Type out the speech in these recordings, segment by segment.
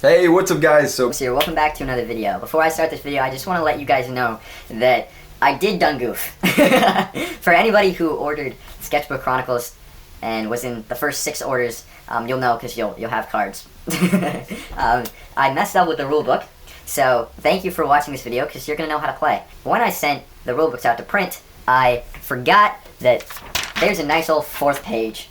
Hey, what's up guys? Here, welcome back to another video. Before I start this video, I just want to let you guys know that I did done goof. For anybody who ordered SketchBook Chronicles and was in the first 6 orders, you'll know because you'll have cards. I messed up with the rulebook, so thank you for watching this video because you're going to know how to play. When I sent the rulebooks out to print, I forgot that there's a nice old 4th page.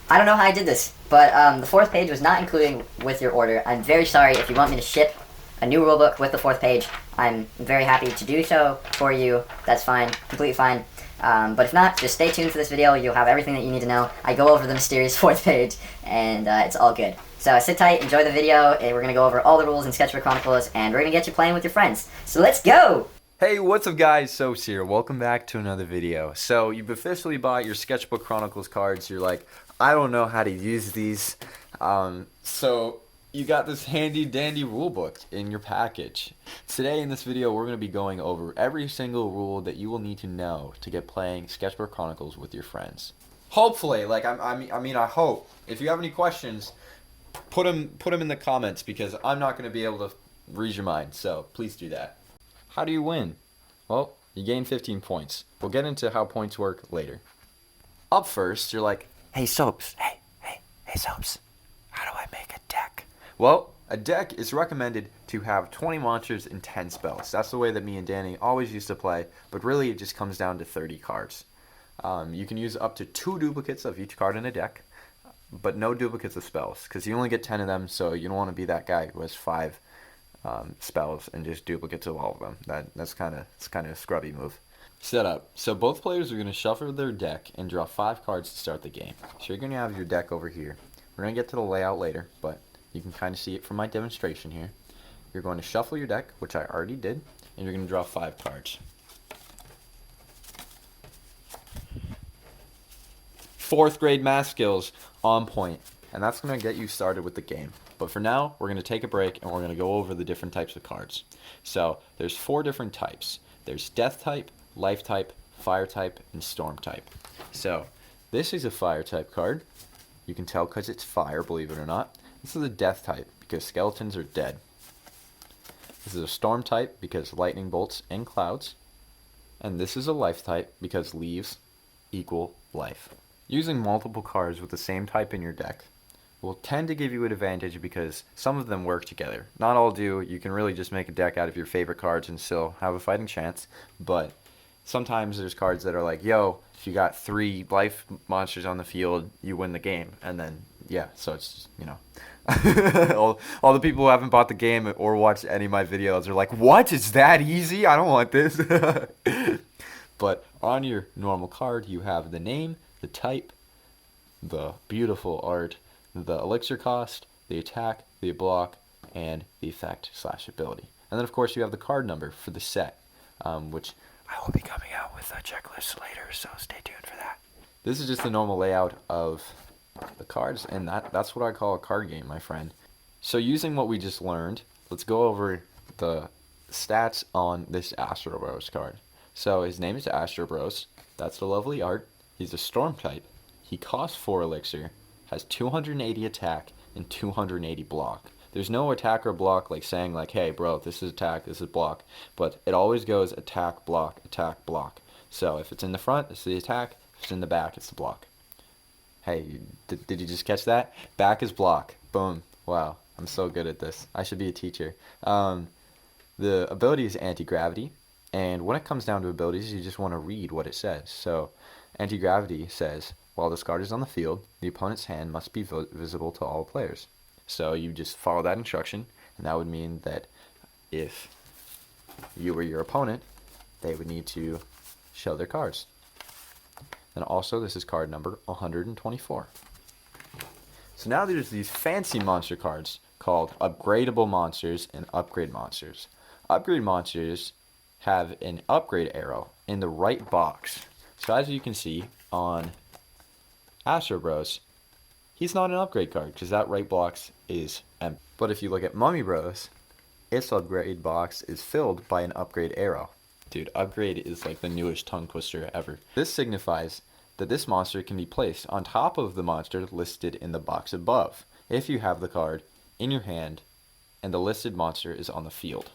I don't know how I did this, but the 4th page was not included with your order. I'm very sorry. If you want me to ship a new rulebook with the 4th page, I'm very happy to do so for you. That's fine, completely fine. But if not, just stay tuned for this video. You'll have everything that you need to know. I go over the mysterious 4th page, and it's all good. So sit tight, enjoy the video, and we're going to go over all the rules in SketchBook Chronicles, and we're going to get you playing with your friends. So let's go! Hey, what's up guys? Soaps here. Welcome back to another video. So you've officially bought your SketchBook Chronicles cards. You're like, I don't know how to use these. So you got this handy dandy rulebook in your package. Today in this video we're going to be going over every single rule that you will need to know to get playing SketchBook Chronicles with your friends. Hopefully, I hope. If you have any questions, put them in the comments because I'm not going to be able to read your mind. So please do that. How do you win? Well, you gain 15 points. We'll get into how points work later. Up first, you're like, hey Soaps, hey Soaps, how do I make a deck? Well, a deck is recommended to have 20 monsters and 10 spells. That's the way that me and Danny always used to play, but really it just comes down to 30 cards. You can use up to 2 duplicates of each card in a deck, but no duplicates of spells, because you only get 10 of them, so you don't want to be that guy who has 5 spells and just duplicates of all of them. That's kind of a scrubby move. Setup. So both players are going to shuffle their deck and draw 5 cards to start the game. So you're going to have your deck over here. We're going to get to the layout later, but you can kind of see it from my demonstration here. You're going to shuffle your deck, which I already did, and you're going to draw 5 cards. 4th grade math skills on point, and that's going to get you started with the game. But for now, we're going to take a break and we're going to go over the different types of cards. So there's 4 different types. There's death type, life type, fire type, and storm type. So this is a fire type card. You can tell because it's fire, believe it or not. This is a death type because skeletons are dead. This is a storm type because lightning bolts and clouds. And this is a life type because leaves equal life. Using multiple cards with the same type in your deck will tend to give you an advantage because some of them work together. Not all do. You can really just make a deck out of your favorite cards and still have a fighting chance. But sometimes there's cards that are like, yo, if you got 3 life monsters on the field, you win the game. And then, yeah, so it's, you know. all the people who haven't bought the game or watched any of my videos are like, what? It's that easy? I don't want this. But on your normal card, you have the name, the type, the beautiful art, the elixir cost, the attack, the block, and the effect/ability. And then of course you have the card number for the set, which I will be coming out with a checklist later, so stay tuned for that. This is just the normal layout of the cards, and that's what I call a card game, my friend. So using what we just learned, let's go over the stats on this Astro Bros card. So his name is Astro Bros. That's the lovely art. He's a storm type. He costs 4 elixir. Has 280 attack and 280 block. There's no attack or block like saying like, hey bro, this is attack, this is block. But it always goes attack, block, attack, block. So if it's in the front, it's the attack. If it's in the back, it's the block. Hey, did you just catch that? Back is block. Boom. Wow, I'm so good at this. I should be a teacher. The ability is anti-gravity. And when it comes down to abilities, you just want to read what it says. So anti-gravity says, while this card is on the field, the opponent's hand must be visible to all players. So you just follow that instruction, and that would mean that if you were your opponent, they would need to show their cards. And also, this is card number 124. So now there's these fancy monster cards called Upgradable monsters and Upgrade monsters. Upgrade monsters have an upgrade arrow in the right box. So as you can see on Astro Bros, he's not an upgrade card because that right box is empty. But if you look at Mummy Bros, its upgrade box is filled by an upgrade arrow. Dude, upgrade is like the newest tongue twister ever. This signifies that this monster can be placed on top of the monster listed in the box above if you have the card in your hand and the listed monster is on the field.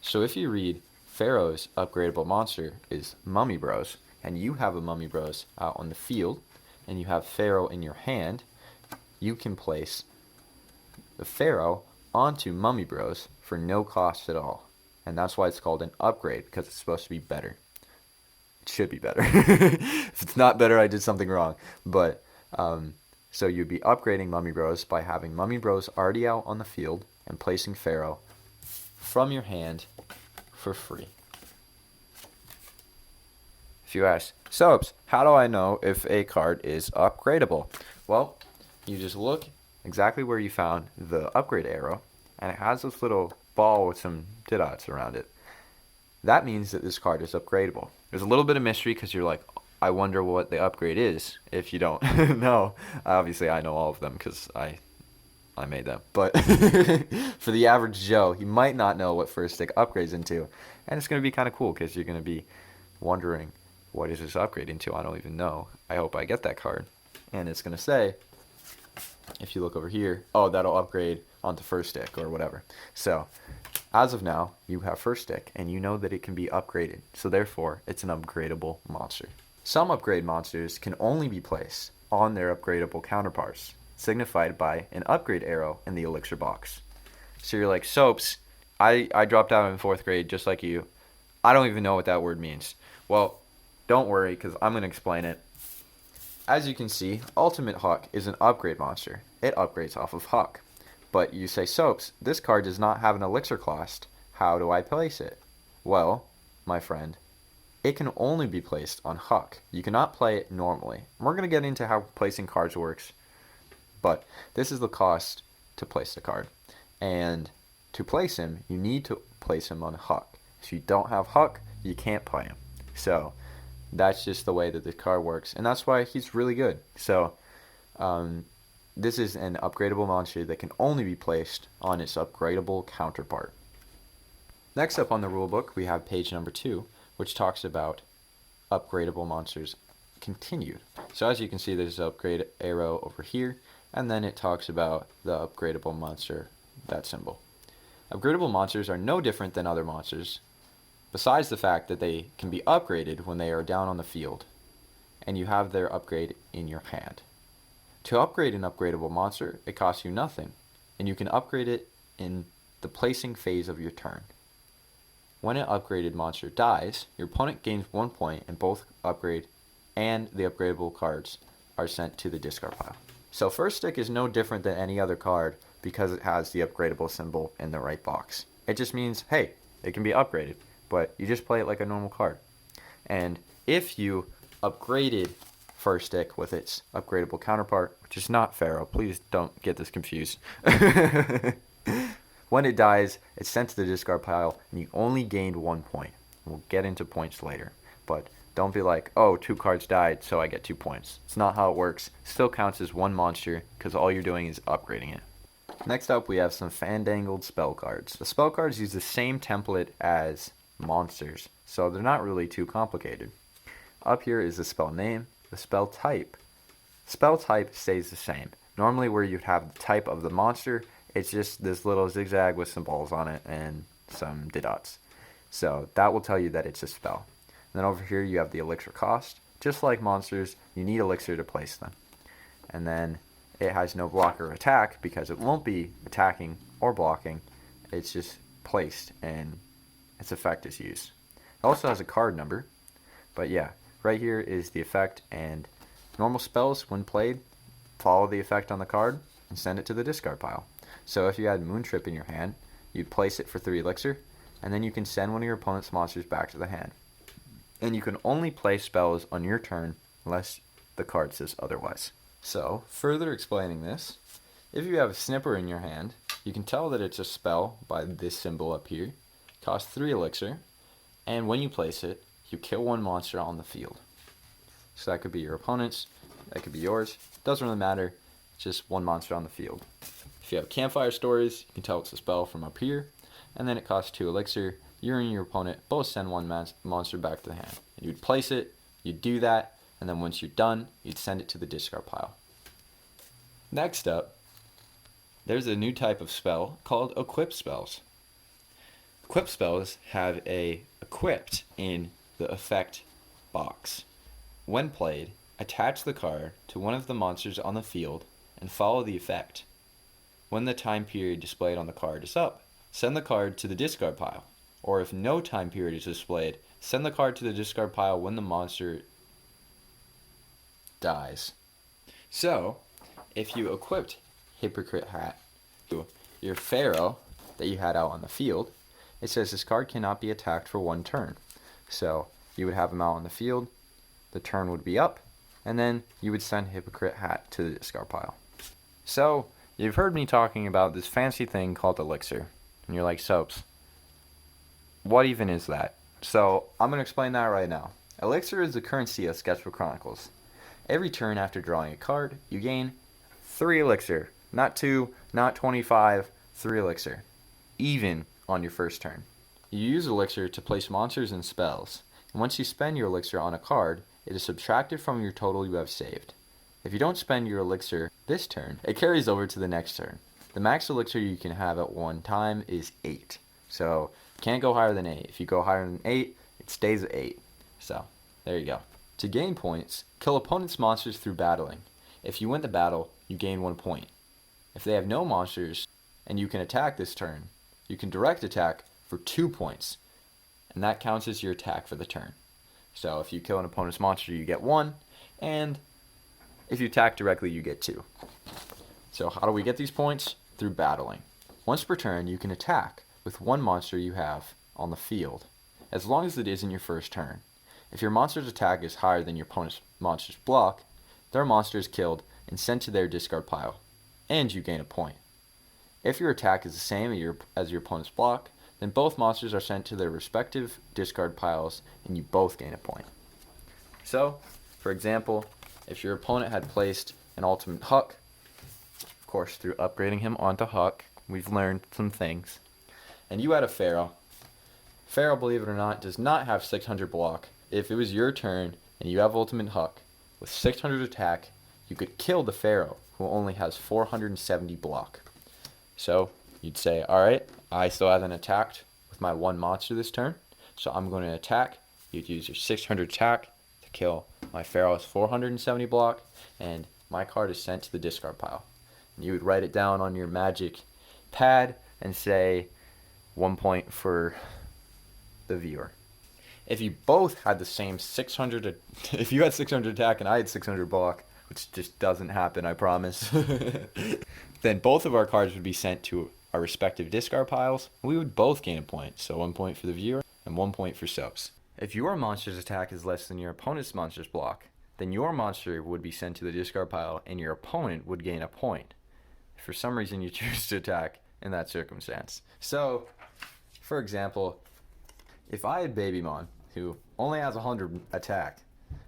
So if you read Pharaoh's upgradable monster is Mummy Bros, and you have a Mummy Bros out on the field, and you have Pharaoh in your hand, you can place the Pharaoh onto Mummy Bros for no cost at all. And that's why it's called an upgrade, because it's supposed to be better. It should be better. If it's not better, I did something wrong. But, so you'd be upgrading Mummy Bros by having Mummy Bros already out on the field and placing Pharaoh from your hand for free. If you ask, Soaps, how do I know if a card is upgradable? Well, you just look exactly where you found the upgrade arrow, and it has this little ball with some dots around it. That means that this card is upgradable. There's a little bit of mystery because you're like, I wonder what the upgrade is if you don't know. Obviously, I know all of them because I made them. But for the average Joe, he might not know what first stick upgrades into. And it's going to be kind of cool because you're going to be wondering, what is this upgrade into? I don't even know. I hope I get that card. And it's going to say, if you look over here, oh, that'll upgrade onto first stick or whatever. So as of now, you have first stick and you know that it can be upgraded. So therefore, it's an upgradable monster. Some upgrade monsters can only be placed on their upgradable counterparts, signified by an upgrade arrow in the Elixir box. So you're like, Soaps, I dropped out in 4th grade just like you. I don't even know what that word means. Well, don't worry because I'm going to explain it. As you can see, Ultimate Huck is an upgrade monster. It upgrades off of Huck. But you say, Soaps, this card does not have an Elixir cost. How do I place it? Well, my friend, it can only be placed on Huck. You cannot play it normally. We're going to get into how placing cards works, but this is the cost to place the card. And to place him, you need to place him on Huck. If you don't have Huck, you can't play him. So that's just the way that the card works, and that's why he's really good. So this is an upgradable monster that can only be placed on its upgradable counterpart. Next up on the rulebook, we have page number 2, which talks about upgradable monsters continued. So as you can see, there's an upgrade arrow over here, and then it talks about the upgradable monster, that symbol. Upgradable monsters are no different than other monsters, besides the fact that they can be upgraded when they are down on the field, and you have their upgrade in your hand. To upgrade an upgradable monster, it costs you nothing, and you can upgrade it in the placing phase of your turn. When an upgraded monster dies, your opponent gains 1 point, and both upgrade and the upgradable cards are sent to the discard pile. So first stick is no different than any other card because it has the upgradable symbol in the right box. It just means, hey, it can be upgraded, but you just play it like a normal card. And if you upgraded first stick with its upgradable counterpart, which is not Pharaoh, please don't get this confused. When it dies, it's sent to the discard pile, and you only gained 1 point. We'll get into points later, but don't be like, oh, 2 cards died, so I get 2 points. It's not how it works. It still counts as 1 monster, because all you're doing is upgrading it. Next up, we have some fandangled spell cards. The spell cards use the same template as monsters, so they're not really too complicated. Up here is the spell name, the spell type. Spell type stays the same. Normally where you'd have the type of the monster, it's just this little zigzag with some balls on it and some dots. So that will tell you that it's a spell. And then over here you have the elixir cost. Just like monsters, you need elixir to place them. And then it has no block or attack because it won't be attacking or blocking. It's just placed and its effect is used. It also has a card number. But yeah, right here is the effect, and normal spells, when played, follow the effect on the card and send it to the discard pile. So if you had Moon Trip in your hand, you'd place it for 3 elixir, and then you can send one of your opponent's monsters back to the hand. And you can only play spells on your turn unless the card says otherwise. So, further explaining this, if you have a Snipper in your hand, you can tell that it's a spell by this symbol up here. It costs 3 elixir, and when you place it, you kill 1 monster on the field. So that could be your opponent's, that could be yours. Doesn't really matter, it's just 1 monster on the field. If you have Campfire Stories, you can tell it's a spell from up here, and then it costs 2 elixir. You and your opponent both send 1 monster back to the hand. And you'd place it, you'd do that, and then once you're done, you'd send it to the discard pile. Next up, there's a new type of spell called equip spells. Equip spells have a equipped in the effect box. When played, attach the card to one of the monsters on the field and follow the effect. When the time period displayed on the card is up, send the card to the discard pile. Or if no time period is displayed, send the card to the discard pile when the monster dies. So, if you equipped Hypocrite Hat to your Pharaoh that you had out on the field, it says this card cannot be attacked for 1 turn. So, you would have him out on the field, the turn would be up, and then you would send Hypocrite Hat to the discard pile. So, you've heard me talking about this fancy thing called Elixir, and you're like, Soaps, what even is that? So, I'm going to explain that right now. Elixir is the currency of SketchBook Chronicles. Every turn after drawing a card, you gain 3 Elixir. Not 2, not 25, 3 Elixir. Even on your first turn. You use Elixir to place monsters and spells, and once you spend your Elixir on a card, it is subtracted from your total you have saved. If you don't spend your Elixir this turn, it carries over to the next turn. The max Elixir you can have at one time is 8. So, you can't go higher than 8. If you go higher than 8, it stays at 8. So, there you go. To gain points, kill opponent's monsters through battling. If you win the battle, you gain 1 point. If they have no monsters, and you can attack this turn, you can direct attack for 2 points. And that counts as your attack for the turn. So if you kill an opponent's monster, you get 1, and if you attack directly, you get 2. So how do we get these points? Through battling. Once per turn, you can attack with 1 monster you have on the field, as long as it isn't your first turn. If your monster's attack is higher than your opponent's monster's block, their monster is killed and sent to their discard pile, and you gain a point. If your attack is the same as your opponent's block, then both monsters are sent to their respective discard piles and you both gain a point. So, for example, if your opponent had placed an ultimate Huck, of course through upgrading him onto Huck, we've learned some things, and you had a Pharaoh. Pharaoh, believe it or not, does not have 600 block. If it was your turn and you have ultimate Huck, with 600 attack, you could kill the Pharaoh, who only has 470 block. So, you'd say, alright, I still haven't attacked with my 1 monster this turn, so I'm going to attack. You'd use your 600 attack to kill my Pharaoh's 470 block, and my card is sent to the discard pile. And you would write it down on your magic pad and say 1 point for the viewer. If you both had the same 600, if you had 600 attack and I had 600 block, which just doesn't happen, I promise, then both of our cards would be sent to our respective discard piles. We would both gain a point, so 1 point for the viewer and 1 point for Soaps. If your monster's attack is less than your opponent's monster's block, then your monster would be sent to the discard pile and your opponent would gain a point. If for some reason you choose to attack in that circumstance. So, for example, if I had Babymon, who only has 100 attack,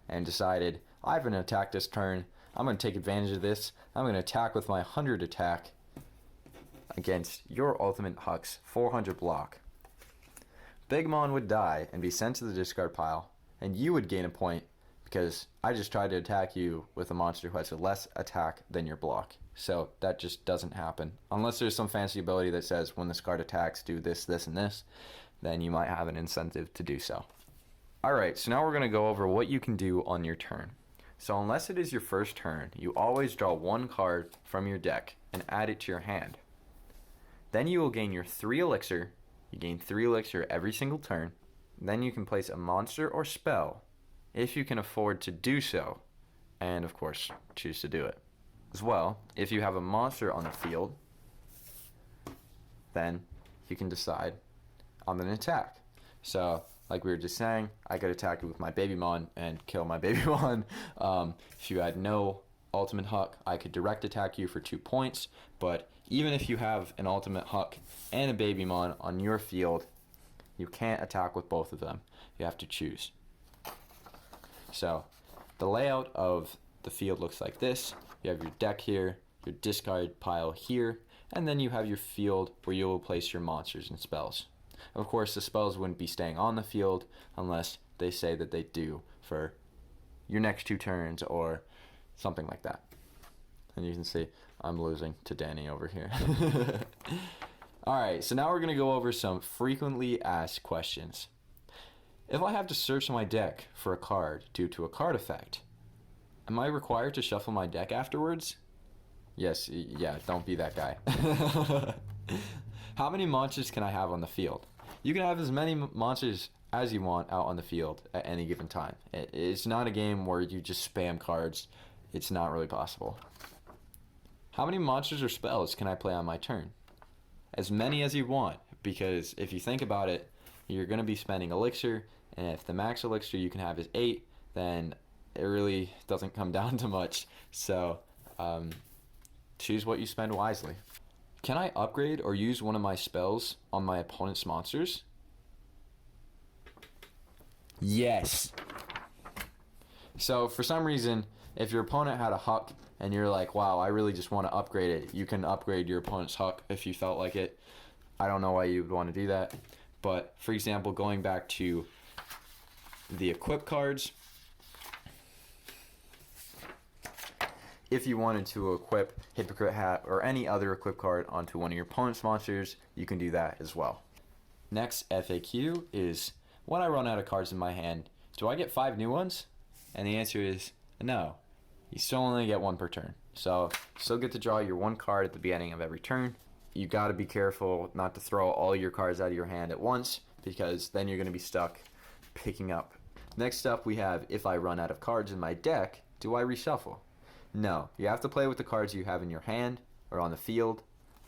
and decided, I have an attack this turn, I'm going to take advantage of this, I'm going to attack with my 100 attack against your ultimate Huck's 400 block. Bigmon would die and be sent to the discard pile, and you would gain a point because I just tried to attack you with a monster who has a less attack than your block. So that just doesn't happen. Unless there's some fancy ability that says when this card attacks, do this, this, and this, then you might have an incentive to do so. Alright, so now we're going to go over what you can do on your turn. So unless it is your first turn, you always draw 1 card from your deck and add it to your hand. Then you will gain your 3 Elixir. You gain 3 Elixir every single turn. Then you can place a monster or spell, if you can afford to do so, and of course, choose to do it. As well, if you have a monster on the field, then you can decide on an attack. So, like we were just saying, I could attack it with my Babymon and kill my Babymon. If you had no ultimate Huck, I could direct attack you for 2 points, but even if you have an ultimate Huck and a Babymon on your field, you can't attack with both of them. You have to choose. So, the layout of the field looks like this. You have your deck here, your discard pile here, and then you have your field where you will place your monsters and spells. Of course, the spells wouldn't be staying on the field unless they say that they do for your next 2 turns or something like that. And you can see I'm losing to Danny over here. Alright, so now we're going to go over some frequently asked questions. If I have to search my deck for a card due to a card effect, am I required to shuffle my deck afterwards? Yes, yeah, don't be that guy. How many monsters can I have on the field? You can have as many monsters as you want out on the field at any given time. It's not a game where you just spam cards. It's not really possible. How many monsters or spells can I play on my turn? As many as you want, because if you think about it, you're going to be spending Elixir, and if the max Elixir you can have is 8, then it really doesn't come down to much. So choose what you spend wisely. Can I upgrade or use one of my spells on my opponent's monsters? Yes. So for some reason, if your opponent had a Huck and you're like, wow, I really just want to upgrade it, you can upgrade your opponent's Huck if you felt like it. I don't know why you would want to do that. But for example, going back to the equip cards, if you wanted to equip Hypocrite Hat or any other equip card onto one of your opponent's monsters, you can do that as well. Next FAQ is, when I run out of cards in my hand, do I get 5 new ones? And the answer is no. You still only get 1 per turn. So you still get to draw your 1 card at the beginning of every turn. You got to be careful not to throw all your cards out of your hand at once, because then you're going to be stuck picking up. Next up we have, if I run out of cards in my deck, do I reshuffle? No, you have to play with the cards you have in your hand or on the field,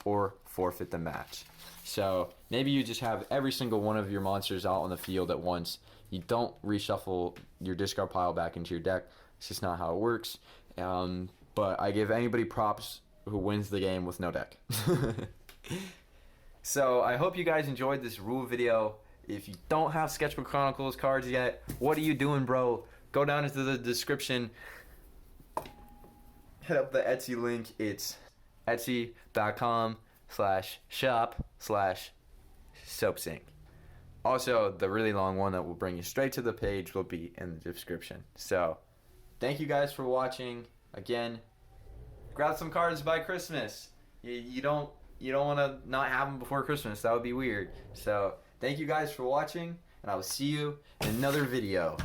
or forfeit the match. So maybe you just have every single one of your monsters out on the field at once. You don't reshuffle your discard pile back into your deck. It's just not how it works. But I give anybody props who wins the game with no deck. So I hope you guys enjoyed this rule video. If you don't have SketchBook Chronicles cards yet, what are you doing, bro? Go down into the description. Hit up the Etsy link. It's etsy.com/shop/soapsink. Also, the really long one that will bring you straight to the page will be in the description. So, thank you guys for watching. Again, grab some cards by Christmas. You don't want to not have them before Christmas. That would be weird. So, thank you guys for watching, and I will see you in another video.